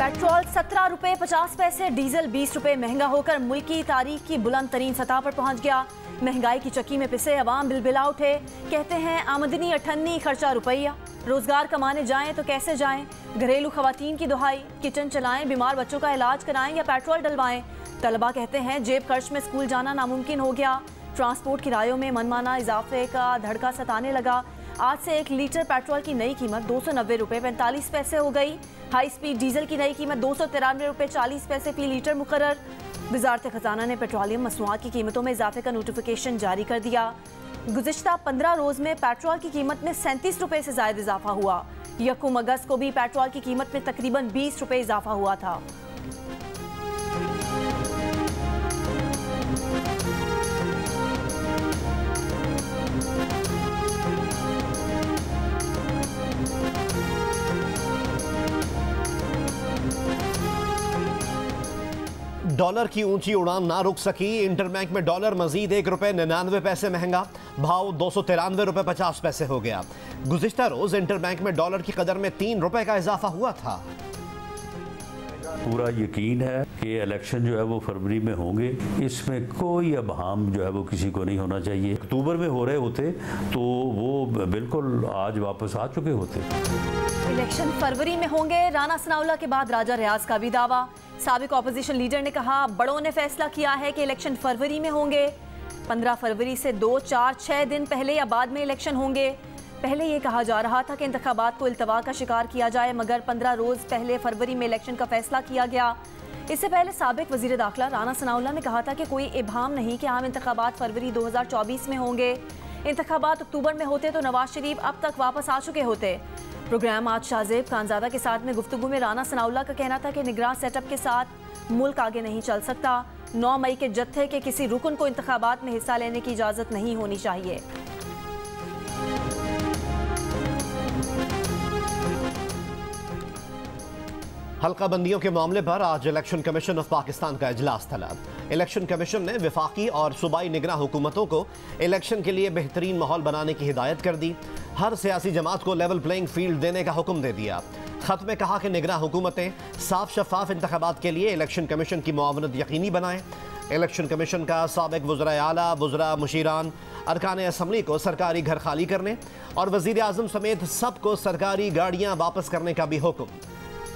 Petrol 17 रुपए 50 पैसे, diesel 20 रुपए महंगा होकर मुल्क की तारीख की बुलंद तरीन सतह पर पहुंच गया। महंगाई की चक्की में पिसे अवाम बिलबिला उठे। कहते हैं आमदनी 98, खर्चा रुपया। रोजगार कमाने जाएं तो कैसे जाएं? घरेलू खवातीन की दुहाई, किचन चलाएं, बीमार बच्चों का इलाज कराएं या पेट्रोल डलवाएं। तलबा कहते हैं जेब खर्च में स्कूल जाना नामुमकिन हो गया। ट्रांसपोर्ट किरायों में मनमाना इजाफे का धड़का सताने लगा। आज से 1 लीटर पेट्रोल की नई कीमत 290 रुपए 45 पैसे हो गई। हाई स्पीड डीजल की नई कीमत 293 रुपए 40 पैसे फी लीटर मुकर्रर। वजारत खजाना ने पेट्रोलियम मसनूआत की कीमतों में इजाफे का नोटिफिकेशन जारी कर दिया। गुज़िश्ता 15 रोज में पेट्रोल की कीमत में 37 रुपए से ज्यादा इजाफा हुआ। यकम अगस्त को भी पेट्रोल की कीमत में तकरीबन 20 रुपए इजाफा हुआ था। डॉलर की ऊंची उड़ान ना रुक सकी। इंटरबैंक में डॉलर मजीद 1 रुपए 99 पैसे महंगा, भाव 293 रुपए 50 पैसे हो गया। गुज़िश्ता रोज इंटरबैंक में डॉलर की कदर में 3 रुपए का इजाफा हुआ था। पूरा यकीन है कि इलेक्शन जो है वो फरवरी में होंगे, इसमें कोई अबहाम जो है वो किसी को नहीं होना चाहिए। अक्टूबर में हो रहे होते तो वो बिल्कुल आज वापस आ चुके होते। इलेक्शन फरवरी में होंगे, राना सनाउल्लाह के बाद राजा रियाज का भी दावा। साबिक ऑपोजिशन लीडर ने कहा बड़ों ने फैसला किया है कि इलेक्शन फरवरी में होंगे। 15 फरवरी से 2, 4, 6 दिन पहले या बाद में इलेक्शन होंगे। पहले ये कहा जा रहा था कि इंतखाबात को इल्तवा का शिकार किया जाए, मगर 15 रोज पहले फरवरी में इलेक्शन का फैसला किया गया। इससे पहले साबिक वजीर दाखिला राना सनाउल्लाह ने कहा था कि कोई इबाम नहीं कि आम इंतखाबात फरवरी 2024 में होंगे। इंतखाबात अक्टूबर में होते तो नवाज शरीफ अब तक वापस आ चुके होते। प्रोग्राम आज शाहजेब खानजादा के साथ में गुफ्तगू में राना सनाउल्लाह का कहना था कि निगरान सेटअप के साथ मुल्क आगे नहीं चल सकता। 9 मई के जत्थे के किसी रुकन को इंतखाबात में हिस्सा लेने की इजाज़त नहीं होनी चाहिए। हल्का बंदियों के मामले पर आज इलेक्शन कमीशन ऑफ पाकिस्तान का इजलास तलब। इलेक्शन कमीशन ने वफाकी और सूबाई निगरां हुकूमतों को इलेक्शन के लिए बेहतरीन माहौल बनाने की हिदायत कर दी। हर सियासी जमात को लेवल प्लेइंग फील्ड देने का हुक्म दे दिया। खत में कहा कि निगरां हुकूमतें साफ शफाफ इंतखाबात के लिए इलेक्शन कमीशन की मुआवनत यकीनी बनाएं। इलेक्शन कमीशन का साबिक वज़राए आला, वज़रा, मुशीरान, अरकान असम्बली को सरकारी घर खाली करने और वज़ीर आज़म समेत सबको सरकारी गाड़ियाँ वापस करने का भी हुक्म।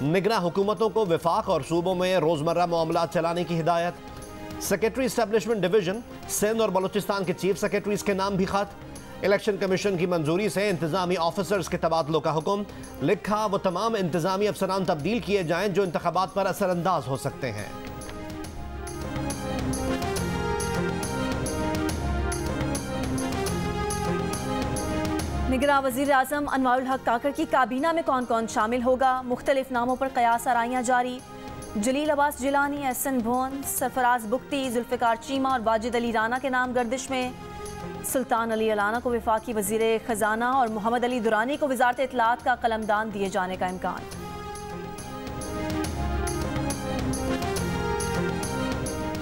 निगरां हुकूमतों को वफाक और सूबों में रोज़मर्रा मामलात चलाने की हिदायत। सेक्रेटरी इस्टेब्लिशमेंट डिवीजन सिंध और बलूचिस्तान के चीफ सेक्रेटरीज के नाम भी खत। इलेक्शन कमीशन की मंजूरी से इंतजामी ऑफिसर्स के तबादलों का हुक्म। लिखा वो तमाम इंतजामी अफसरान तब्दील किए जाएं जो इंतखाबात पर असरअंदाज हो सकते हैं। निगरां वज़ीर आज़म अनवारुल हक काकर की काबीना में कौन कौन शामिल होगा? मुख्तलिफ नामों पर कयास आराइयाँ जारी। जलील अब्बास जिलानी, एहसन भोन, सरफराज बुख्ती, जुल्फ़िकार चीमा और वाजिद अली राना के नाम गर्दिश में। सुल्तान अली अलाना को वफाकी वज़ीर ख़जाना और मोहम्मद अली दुरानी को वज़ारत इत्तलाआत का कलमदान दिए जाने का इम्कान।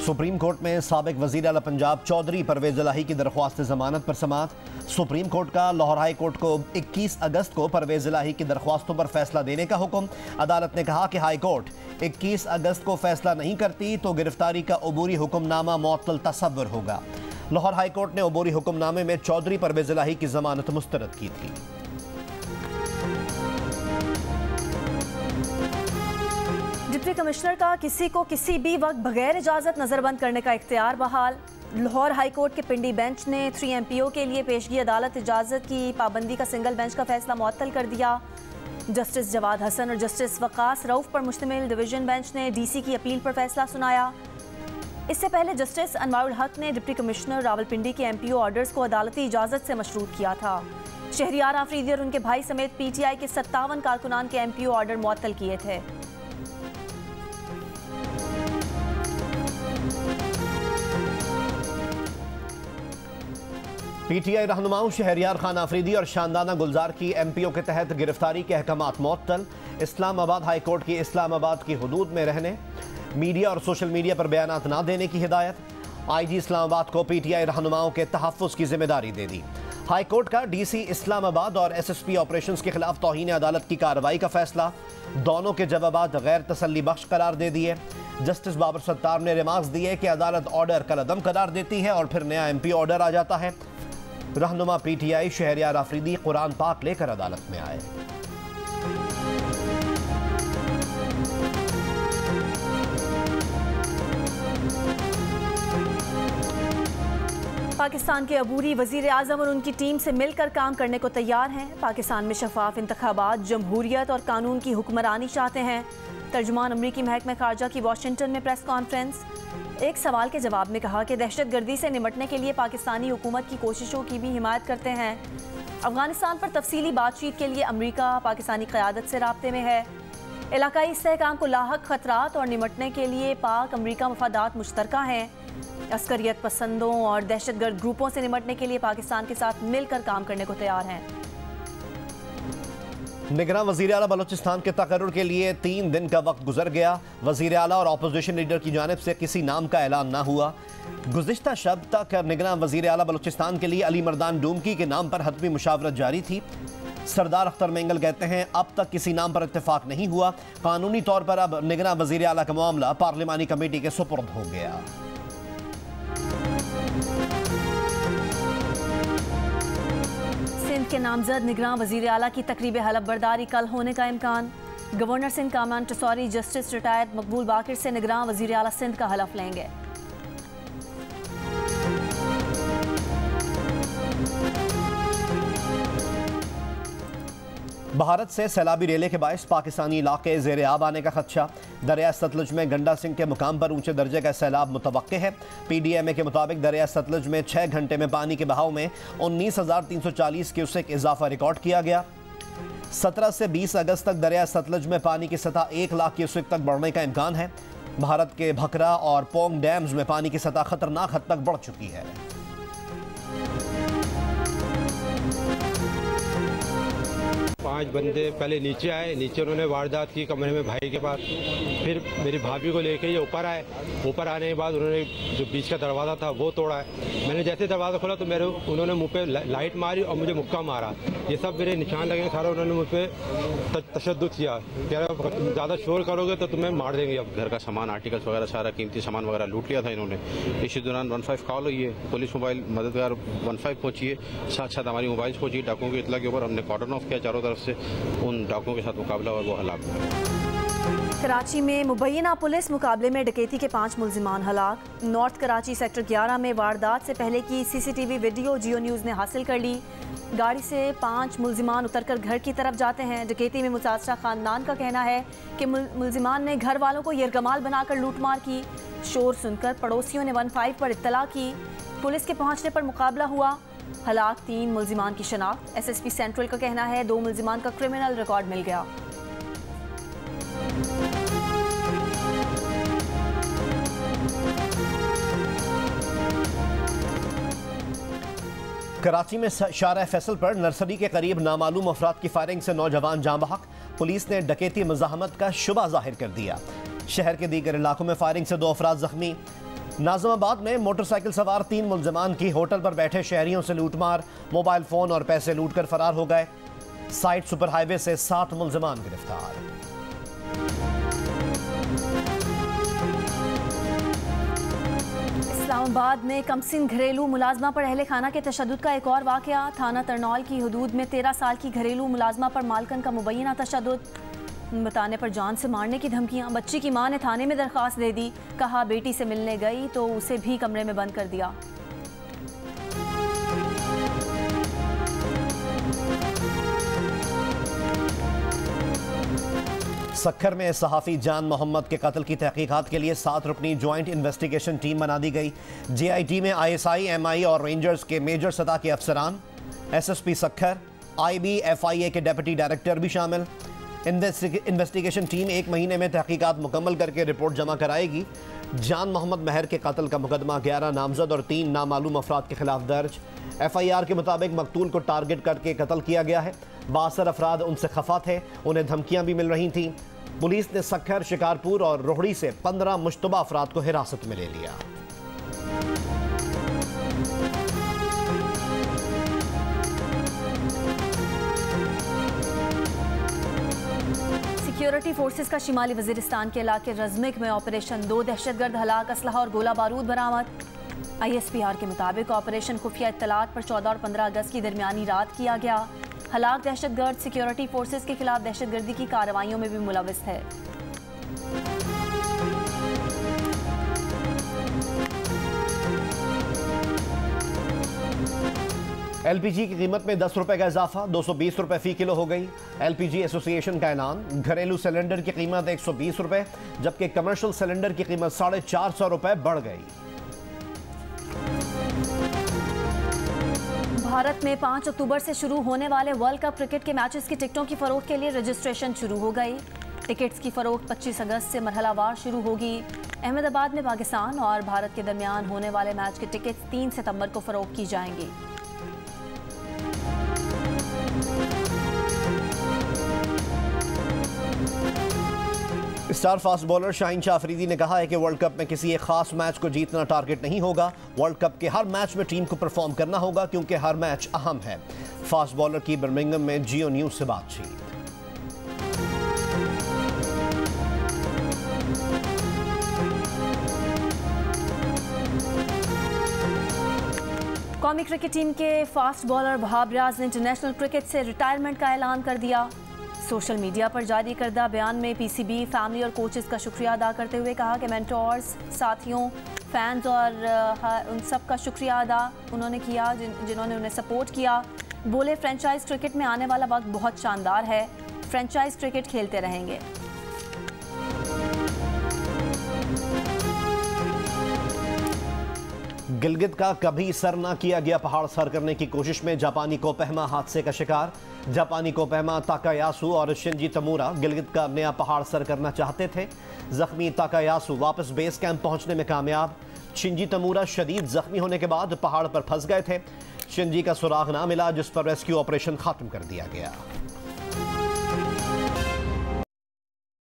सुप्रीम कोर्ट में साबिक वज़ीर आला पंजाब चौधरी परवेज़ इलाही की दरख्वास्त ज़मानत पर समाअत। सुप्रीम कोर्ट का लाहौर हाई कोर्ट को 21 अगस्त को परवेज़ इलाही की दरख्वास्तों पर फैसला देने का हुक्म। अदालत ने कहा कि हाई कोर्ट 21 अगस्त को फैसला नहीं करती तो गिरफ्तारी का अबूरी हुक्मनामा मुअत्तल तसव्वुर होगा। लाहौर हाई कोर्ट ने अबूरी हुक्मनामे में चौधरी परवेज़ इलाही की जमानत मुस्तरद की थी। डिप्टी कमिश्नर का किसी को किसी भी वक्त बगैर इजाज़त नज़रबंद करने का इख्तियार बहाल। लाहौर हाई कोर्ट के पिंडी बेंच ने 3 MPO के लिए पेशगी अदालत इजाज़त की पाबंदी का सिंगल बेंच का फैसला मुअत्तल कर दिया। जस्टिस जवाद हसन और जस्टिस वकास रऊफ पर मुश्तमिल डिवीजन बेंच ने DC की अपील पर फैसला सुनाया। इससे पहले जस्टिस अनवारुल हक ने डिप्टी कमिश्नर रावलपिंडी के MPO ऑर्डर्स को अदालती इजाज़त से मशरूत किया था। शहरियार आफरीदी और उनके भाई समेत PTI के 57 कारकुनान के MPO ऑर्डर मुअत्तल किए थे। PTI रहनुमाओं शहरियार खान आफरीदी और शानदाना गुलजार की MPO के तहत गिरफ्तारी के अहकामात मुअत्तल। इस्लामाबाद हाई कोर्ट की इस्लामाबाद की हुदूद में रहने, मीडिया और सोशल मीडिया पर बयानात ना देने की हिदायत। IG इस्लामाबाद को PTI रहनुमाओं के तहफ़्फ़ुज़ की जिम्मेदारी दे दी। हाई कोर्ट का डीसी इस्लामाबाद और एसएसपी ऑपरेशंस के खिलाफ तौहीन अदालत की कार्रवाई का फैसला, दोनों के जवाबात गैर तसल्ली बख्श करार दे दिए। जस्टिस बाबर सत्तार ने रिमार्क्स दिए कि अदालत ऑर्डर कलअदम करार देती है और फिर नया एमपी ऑर्डर आ जाता है। रहनुमा पीटीआई शहरियार आफरीदी कुरान पाक लेकर अदालत में आए। पाकिस्तान के अबूरी वजीर आज़म और उनकी टीम से मिलकर काम करने को तैयार हैं। पाकिस्तान में शफाफ इंतखाबात, जमहूरियत और कानून की हुक्मरानी चाहते हैं। तर्जुमान अमरीकी महकमे खारजा की वाशिंगटन में प्रेस कॉन्फ्रेंस। एक सवाल के जवाब में कहा कि दहशतगर्दी से निपटने के लिए पाकिस्तानी हुकूमत की कोशिशों की भी हिमायत करते हैं। अफगानिस्तान पर तफसीली बातचीत के लिए अमरीका पाकिस्तानी क़यादत से राब्ते में है। इलाकाई इस्तेहकाम को लाहक खतरात और निपटने के लिए पाक अमरीका मफादात मुश्तरका हैं। अस्करियत पसंदों और दहशतगर्द ग्रुपों से निपटने के लिए पाकिस्तान के साथ मिलकर काम करने को तैयार हैं। निगरान वज़ीर आला बलोचिस्तान के तकर्रुर के लिए 3 दिन का वक्त गुजर गया। वज़ीर आला और अपोजिशन लीडर की जानिब से किसी नाम का ऐलान ना हुआ। गुज़िश्ता शब तक निगरान वज़ीर आला बलोचिस्तान के लिए अली मर्दान डूमकी के नाम पर हतमी मुशावरत जारी थी। सरदार अख्तर मेंगल कहते हैं अब तक किसी नाम पर इत्तेफाक नहीं हुआ। कानूनी तौर पर अब निगरान वज़ीर आला का मामला पार्लिमानी कमेटी के सुपुर्द हो गया। सिंध के नामजद निगरान वज़ीर आला की तकरीब हलफ बर्दारी कल होने का इम्कान। गवर्नर सिंध कामान टसौरी जस्टिस रिटायर्ड मकबूल बाकिर से निगरान वज़ीर आला सिंध का हलफ लेंगे। भारत से सैलाबी रेले के बायस पाकिस्तानी इलाके ज़ेर आब आने का खदशा। दरिया सतलुज में गंडा सिंह के मुकाम पर ऊंचे दर्जे का सैलाब मुतवक्के है। PDMA के मुताबिक दरिया सतलुज में 6 घंटे में पानी के बहाव में 19,340 क्यूसेक इजाफा रिकॉर्ड किया गया। 17 से 20 अगस्त तक दरिया सतलुज में पानी की सतह 1 लाख क्यूसेक तक बढ़ने का इम्कान है। भारत के भखरा और पोंग डैम्स में पानी की सतह खतरनाक हद तक बढ़ चुकी है। पांच बंदे पहले नीचे आए, नीचे उन्होंने वारदात की कमरे में भाई के पास। फिर मेरी भाभी को लेके ये ऊपर आए। ऊपर आने के बाद उन्होंने जो बीच का दरवाज़ा था वो तोड़ा है। मैंने जैसे दरवाज़ा खोला तो उन्होंने मुंह पे लाइट मारी और मुझे मुक्का मारा। ये सब मेरे निशान लगे सारा। उन्होंने मुझ पर तशद्दुद किया, कह रहे ज़्यादा शोर करोगे तो तुम्हें मार देंगे। अब घर का सामान, आर्टिकल्स वगैरह, सारा कीमती सामान वगैरह लूट लिया था इन्होंने। इसी दौरान 15 कॉल हुई है, पुलिस मोबाइल मददगार 15 पहुंची है। साथ साथ हमारी मोबाइल पहुंची। डाकुओं की इतला के ऊपर हमने कॉर्डन ऑफ किया चारों तरफ से। उन डाकुओं के साथ मुकाबला और वो हलाक हुए। कराची में मुबैना पुलिस मुकाबले में डकैती के 5 मुल्जिमान हलाक। नॉर्थ कराची सेक्टर 11 में वारदात से पहले की CCTV वीडियो जियो न्यूज़ ने हासिल कर ली। गाड़ी से 5 मुल्जिमान उतरकर घर की तरफ जाते हैं। डकैती में मुतासरा खानदान का कहना है कि मुल्जिमान ने घर वालों को यरगमाल बनाकर लूटमार की। शोर सुनकर पड़ोसियों ने 15 पर इत्तला की। पुलिस के पहुंचने पर मुकाबला हुआ। हलाक 3 मुल्जिमान की शनाख्त। SSP सेंट्रल का कहना है 2 मुल्जिमान का क्रिमिनल रिकॉर्ड मिल गया। कराची में शारा फैसल पर नर्सरी के करीब नामालूम अफराद की फायरिंग से नौजवान जाँ बहक। पुलिस ने डकैती मज़ाहमत का शुबा जाहिर कर दिया। शहर के दीगर इलाकों में फायरिंग से 2 अफराद जख्मी। नाज़िमाबाद में मोटरसाइकिल सवार 3 मुल्जिमान की होटल पर बैठे शहरियों से लूटमार। मोबाइल फ़ोन और पैसे लूटकर फरार हो गए। साइड सुपर हाईवे से 7 मुल्जिमान गिरफ्तार। इस्लामाबाद में कमसिन घरेलू मुलाजमा पर अहले खाना के तशद्दुद का एक और वाक़या। थाना तरनौल की हदूद में 13 साल की घरेलू मुलाजमा पर मालकन का मुबैना तशद्दुद। बताने पर जान से मारने की धमकियां। बच्ची की मां ने थाने में दरख्वास्त दे दी। कहा बेटी से मिलने गई तो उसे भी कमरे में बंद कर दिया। सक्खर में सहाफ़ी जान मोहम्मद के कत्ल की तहकीकात के लिए 7 रुकनी ज्वाइंट इन्वेस्टिगेशन टीम बना दी गई। JIT में ISI, MI और रेंजर्स के मेजर सतह के अफसरान, SSP सक्खर, IB, FIA के डेप्यूटी डायरेक्टर भी शामिल। इन्वेस्टिगेशन टीम 1 महीने में तहकीकात मुकम्मल करके रिपोर्ट जमा कराएगी। जान मोहम्मद महर के कत्ल का मुकदमा 11 नामजद और 3 नामालूम अफराद के खिलाफ दर्ज। FIR के मुताबिक मकतूल को टारगेट करके कत्ल किया गया है। 62 अफराद उनसे खफा थे, उन्हें धमकियां भी मिल रही थीं। पुलिस ने सक्खर, शिकारपुर और रोहड़ी से 15 मुश्तबा अफराद को हिरासत में ले लिया। सिक्योरिटी फोर्सेस का शिमाली वजीरिस्तान के इलाके रजमिक में ऑपरेशन, 2 दहशतगर्द हलाक, असलहा और गोला बारूद बरामद। ISPR के मुताबिक ऑपरेशन खुफिया इत्तलात पर 14 और 15 अगस्त की दरमियानी रात किया गया। हलाक दहशतगर्द सिक्योरिटी फोर्सेस के खिलाफ दहशतगर्दी की कार्रवाइयों में भी मुलविस है। LPG की कीमत में 10 रुपए का इजाफा, 220 रुपए फी किलो हो गई। LPG एसोसिएशन का ऐलान, घरेलू सिलेंडर की कीमत 120 रुपए जबकि कमर्शियल सिलेंडर की कीमत 450 रुपए बढ़ गई। भारत में 5 अक्टूबर से शुरू होने वाले वर्ल्ड कप क्रिकेट के मैचेस की टिकटों की फरोख्त के लिए रजिस्ट्रेशन शुरू हो गई। टिकट्स की फरोख्त 25 अगस्त से मरहलावार शुरू होगी। अहमदाबाद में पाकिस्तान और भारत के दरमियान होने वाले मैच के टिकट्स 3 सितंबर को फरोख्त की जाएंगी। Star fast bowler Shaheen Shah Afridi ने कहा है कि वर्ल्ड कप में किसी एक खास मैच को जीतना टारगेट नहीं होगा। वर्ल्ड कप के हर मैच में टीम को परफॉर्म करना होगा क्योंकि हर मैच अहम है। फास्ट बॉलर की बर्मिंघम में जियो न्यूज से बातचीत। कौमी क्रिकेट टीम के फास्ट बॉलर वहाब रियाज ने इंटरनेशनल क्रिकेट से रिटायरमेंट का ऐलान कर दिया। सोशल मीडिया पर जारी करदा बयान में PCB, फैमिली और कोचेस का शुक्रिया अदा करते हुए कहा कि मेंटोर्स, साथियों, फैंस और उन सब का शुक्रिया अदा उन्होंने किया जिन्होंने उन्हें सपोर्ट किया। बोले फ्रेंचाइज क्रिकेट में आने वाला वक्त बहुत शानदार है, फ्रेंचाइज क्रिकेट खेलते रहेंगे। गिलगित का कभी सर ना किया गया पहाड़ सर करने की कोशिश में जापानी कोपहमा हादसे का शिकार। जापानी कोपहमा ताकायासु और शिंजी तमुरा गिलगित का नया पहाड़ सर करना चाहते थे। जख्मी ताकायासु वापस बेस कैंप पहुंचने में कामयाब। शिंजी तमुरा शदीद जख्मी होने के बाद पहाड़ पर फंस गए थे। शिंजी का सुराग ना मिला जिस पर रेस्क्यू ऑपरेशन खत्म कर दिया गया।